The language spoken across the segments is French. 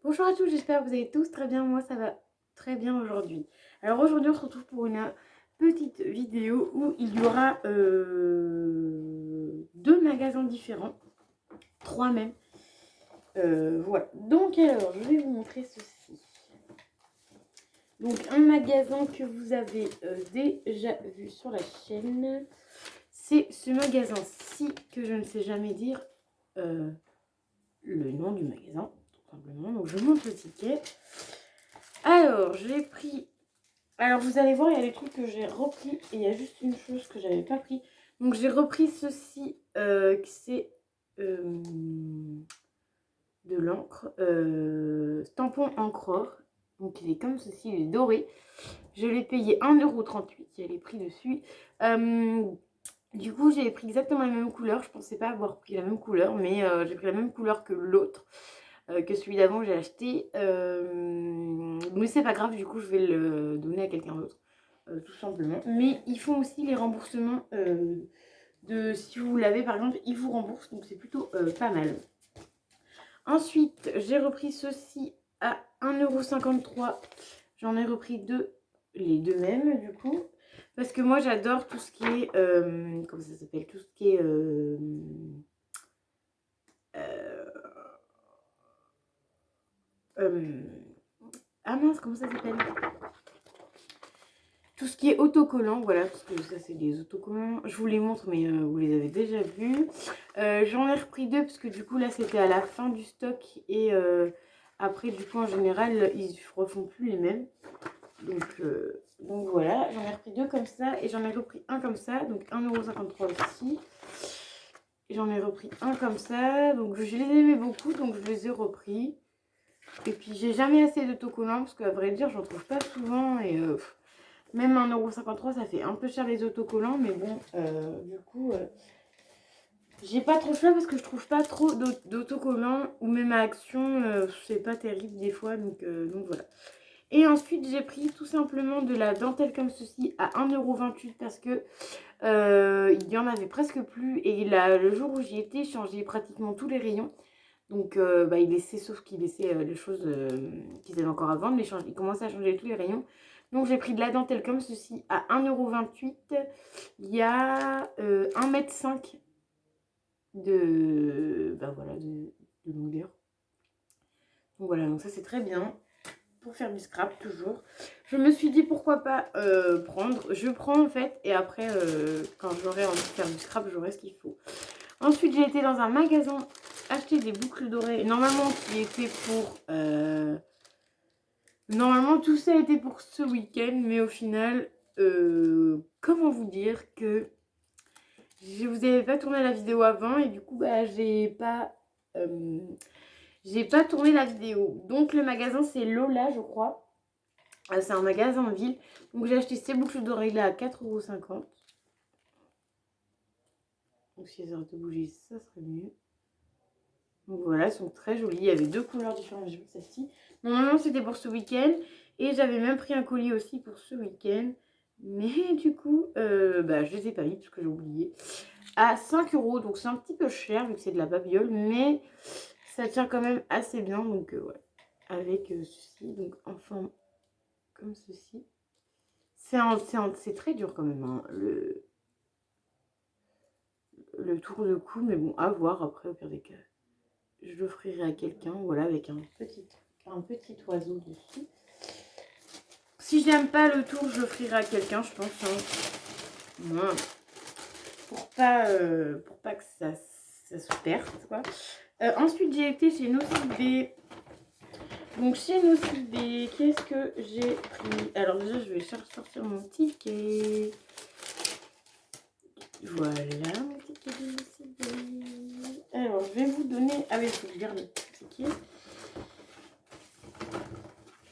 Bonjour à tous, j'espère que vous allez tous très bien. Moi, ça va très bien aujourd'hui. Alors aujourd'hui, on se retrouve pour une petite vidéo où il y aura deux magasins différents, trois même. Voilà. Donc alors, je vais vous montrer ceci. Donc un magasin que vous avez déjà vu sur la chaîne, c'est ce magasin-ci que je ne sais jamais dire le nom du magasin, tout simplement. Donc je montre le ticket. Alors, j'ai pris... Alors, vous allez voir, il y a des trucs que j'ai repris et il y a juste une chose que j'avais pas pris. Donc, j'ai repris ceci, qui c'est de l'encre, tampon encreur. Donc, il est comme ceci, il est doré. Je l'ai payé 1,38 €, il y a les prix dessus. Du coup, j'ai pris exactement la même couleur. Je pensais pas avoir pris la même couleur, mais j'ai pris la même couleur que l'autre. Que celui d'avant que j'ai acheté. Mais c'est pas grave, du coup je vais le donner à quelqu'un d'autre, tout simplement. Mais ils font aussi les remboursements de si vous l'avez par exemple, ils vous remboursent, donc c'est plutôt pas mal. Ensuite, j'ai repris ceci à 1,53 €. J'en ai repris deux, les deux mêmes du coup. Parce que moi j'adore tout ce qui est, comment ça s'appelle, tout ce qui est... ah mince, comment ça s'appelle? Tout ce qui est autocollant, voilà, parce que ça c'est des autocollants. Je vous les montre, mais vous les avez déjà vus. J'en ai repris deux, parce que du coup là c'était à la fin du stock. Et après du coup en général, ils refont plus les mêmes. Donc voilà, j'en ai repris deux comme ça. Et j'en ai repris un comme ça, donc 1,53 € aussi. Et j'en ai repris un comme ça, donc je les aimais beaucoup, donc je les ai repris. Et puis j'ai jamais assez d'autocollants, parce qu'à vrai dire j'en trouve pas souvent. Et même 1,53 € ça fait un peu cher les autocollants. Mais bon, du coup j'ai pas trop le choix, parce que je trouve pas trop d'autocollants. Ou même à Action, c'est pas terrible des fois. Donc voilà. Et ensuite j'ai pris tout simplement de la dentelle comme ceci à 1,28 € parce que il y en avait presque plus. Et là, le jour où j'y étais, il changeait pratiquement tous les rayons. Donc il laissait, sauf qu'il laissait les choses qu'ils avaient encore à vendre, mais il commençait à changer tous les rayons. Donc j'ai pris de la dentelle comme ceci à 1,28 €. Il y a 1,5 m de, voilà, de longueur. Donc voilà, donc ça c'est très bien pour faire du scrap toujours. Je me suis dit pourquoi pas prendre. Je prends en fait, et après quand j'aurai envie de faire du scrap, j'aurai ce qu'il faut. Ensuite j'ai été dans un magasin acheter des boucles d'oreilles, normalement qui étaient pour... Normalement tout ça était pour ce week-end, mais au final, comment vous dire que je vous avais pas tourné la vidéo avant, et du coup j'ai pas tourné la vidéo. Donc le magasin c'est Lola, je crois. C'est un magasin en ville. Donc j'ai acheté ces boucles d'oreilles là à 4,50 €. Donc si elles arrêtent de bouger, ça serait mieux. Donc voilà, elles sont très jolies. Il y avait deux couleurs différentes. J'ai pris celle-ci. Normalement, c'était pour ce week-end. Et j'avais même pris un colis aussi pour ce week-end. Mais du coup, je les ai pas mis parce que j'ai oublié. À 5 €. Donc c'est un petit peu cher vu que c'est de la babiole. Mais ça tient quand même assez bien. Donc ouais. Avec ceci. Donc en forme comme ceci. C'est très dur quand même, hein, le tour de cou. Mais bon, à voir après au pire des cas. Je l'offrirai à quelqu'un, voilà, avec un petit oiseau dessus. Si j'aime pas le tour, je l'offrirai à quelqu'un, je pense. Hein. Moi, pour pas que ça se perde, quoi. Ensuite, j'ai été chez Nocibé. Donc, chez Nocibé, qu'est-ce que j'ai pris? Alors, déjà, je vais sortir mon ticket. Voilà, mon ticket de Nocibé. Alors, je vais vous donner... Ah oui, il faut que je garde le ticket.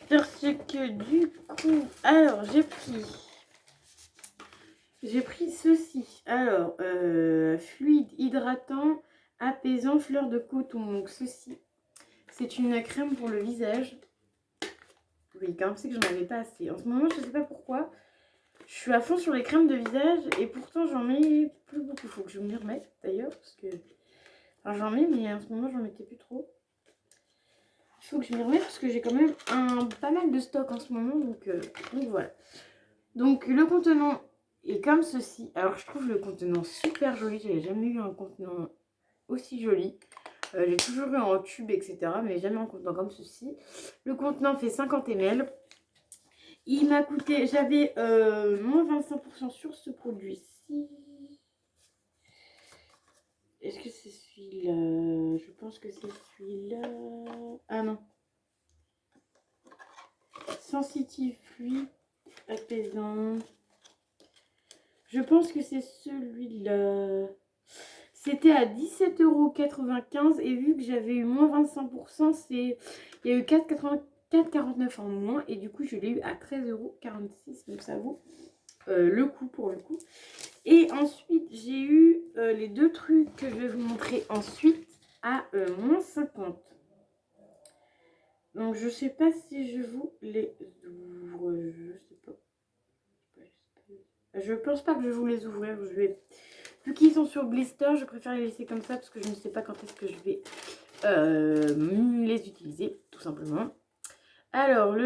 Parce que du coup, alors j'ai pris ceci. Alors, fluide hydratant, apaisant, fleur de coton. Donc ceci, c'est une crème pour le visage. Oui, quand même, c'est que j'en avais pas assez. En ce moment, je sais pas pourquoi. Je suis à fond sur les crèmes de visage et pourtant j'en mets plus beaucoup. Faut que je m'y remette d'ailleurs parce que... Enfin, j'en mets, mais en ce moment, j'en mettais plus trop. il faut que je m'y remette parce que j'ai quand même pas mal de stock en ce moment. Donc voilà. Donc le contenant est comme ceci. Alors je trouve le contenant super joli. J'avais jamais eu un contenant aussi joli. J'ai toujours eu en tube, etc. Mais jamais un contenant comme ceci. Le contenant fait 50 ml. Il m'a coûté, j'avais moins 25% sur ce produit-ci. Est-ce que c'est celui-là? Je pense que c'est celui-là. Ah non. Sensitive, fluide, apaisant. Je pense que c'est celui-là. C'était à 17,95 € et vu que j'avais eu moins 25%, il y a eu 4,49 € en moins et du coup je l'ai eu à 13,46 €. Donc ça vaut le coup pour le coup. Et ensuite j'ai eu les deux trucs que je vais vous montrer ensuite à moins 50. Donc je sais pas si je vous les ouvre. Je sais pas. Je pense pas que je vais vous les ouvrir. Vu qu'ils sont sur blister, je préfère les laisser comme ça parce que je ne sais pas quand est-ce que je vais les utiliser, tout simplement. Alors,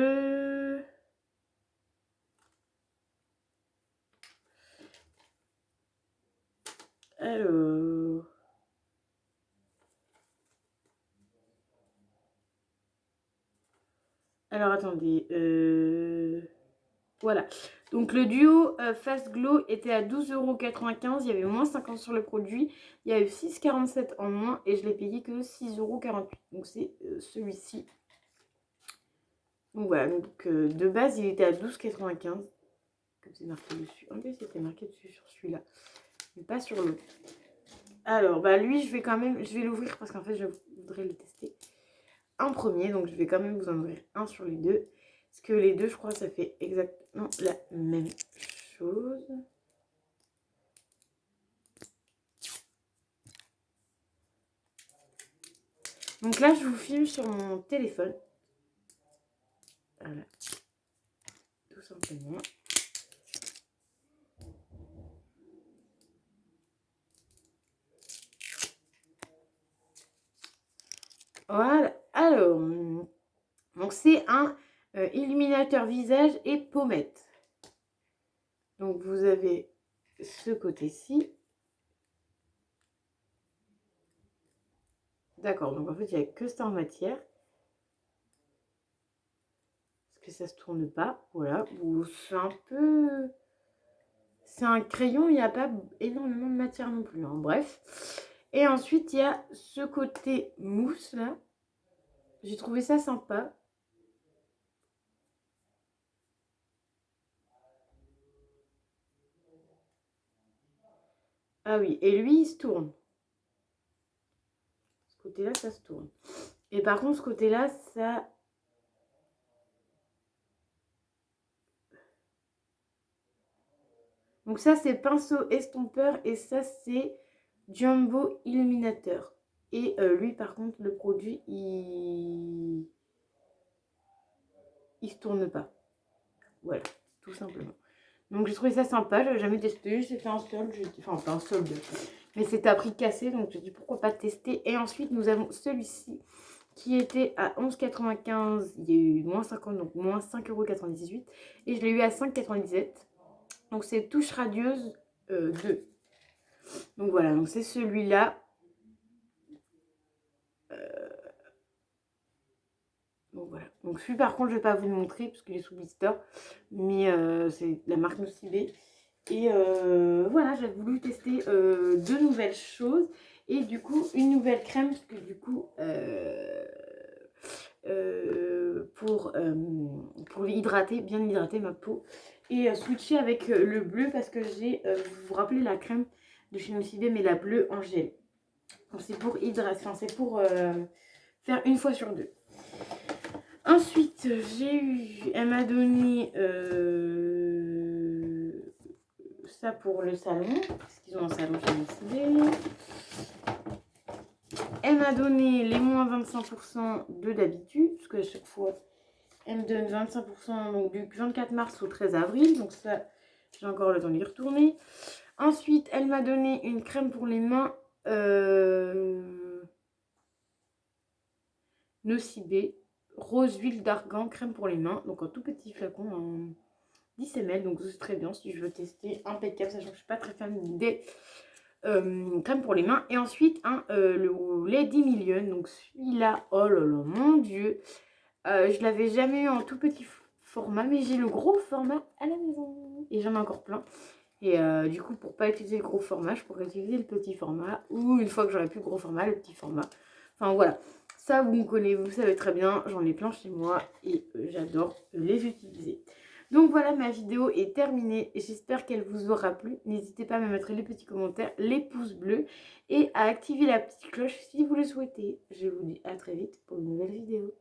Alors, attendez. Voilà. Donc, le duo Fast Glow était à 12,95 €. Il y avait moins 50 sur le produit. Il y a eu 6,47 en moins et je l'ai payé que 6,48 €. Donc, c'est celui-ci. Donc, voilà. Donc, de base, il était à 12,95 €. Comme c'est marqué dessus. En fait, c'était marqué dessus sur celui-là. Mais pas sur l'autre. Alors, bah lui, je vais l'ouvrir parce qu'en fait, je voudrais le tester en premier. Donc, je vais quand même vous en ouvrir un sur les deux. Parce que les deux, je crois, ça fait exactement la même chose. Donc là, je vous filme sur mon téléphone. Voilà. Tout simplement. Voilà. Alors, donc c'est un illuminateur visage et pommette. Donc, vous avez ce côté-ci. D'accord, donc en fait, il n'y a que ça en matière. Parce que ça se tourne pas. Voilà. C'est un peu... C'est un crayon, il n'y a pas énormément de matière non plus. Hein. Bref. Et ensuite, il y a ce côté mousse, là. J'ai trouvé ça sympa. Ah oui, et lui, il se tourne. Ce côté-là, ça se tourne. Et par contre, ce côté-là, ça... Donc ça, c'est pinceau estompeur et ça, c'est Jumbo Illuminateur. Et lui, par contre, le produit, il se tourne pas. Voilà, tout simplement. Donc j'ai trouvé ça sympa, j'avais jamais testé, c'était un solde, enfin pas un solde, mais c'était à prix cassé, donc j'ai dit pourquoi pas tester. Et ensuite nous avons celui-ci qui était à 11,95 €, il y a eu moins 50, donc moins 5,98 €, et je l'ai eu à 5,97 €. Donc c'est Touche Radieuse 2. Donc voilà, donc c'est celui-là. Donc voilà, donc celui par contre je vais pas vous le montrer parce qu'il est sous blister, mais c'est la marque Nocibé. Et voilà, j'ai voulu tester deux nouvelles choses. Et du coup, une nouvelle crème, parce que du coup, pour hydrater, bien hydrater ma peau. Et switcher avec le bleu, parce que j'ai, vous vous rappelez la crème de chez Nocibé, mais la bleue en gel. Donc c'est pour hydrater, enfin c'est pour faire une fois sur deux. Ensuite, elle m'a donné ça pour le salon, parce qu'ils ont un salon chez Nocibé. Elle m'a donné les moins 25% de d'habitude, parce qu'à chaque fois, elle me donne 25%, donc du 24 mars au 13 avril, donc ça, j'ai encore le temps d'y retourner. Ensuite, elle m'a donné une crème pour les mains Nocibé. rose huile d'argan, crème pour les mains. Donc un tout petit flacon en 10 ml. Donc c'est très bien si je veux tester. Impeccable, sachant que je suis pas très fan des crème pour les mains. Et ensuite le Lady Million. Donc celui-là, oh là là, mon dieu. Je l'avais jamais eu en tout petit format, mais j'ai le gros format à la maison. Et j'en ai encore plein. Et du coup, pour pas utiliser le gros format, je pourrais utiliser le petit format. Ou une fois que j'aurai plus le gros format, le petit format. Enfin voilà. Ça, vous me connaissez, vous savez très bien. J'en ai plein chez moi et j'adore les utiliser. Donc voilà, ma vidéo est terminée. J'espère qu'elle vous aura plu. N'hésitez pas à me mettre les petits commentaires, les pouces bleus et à activer la petite cloche si vous le souhaitez. Je vous dis à très vite pour une nouvelle vidéo.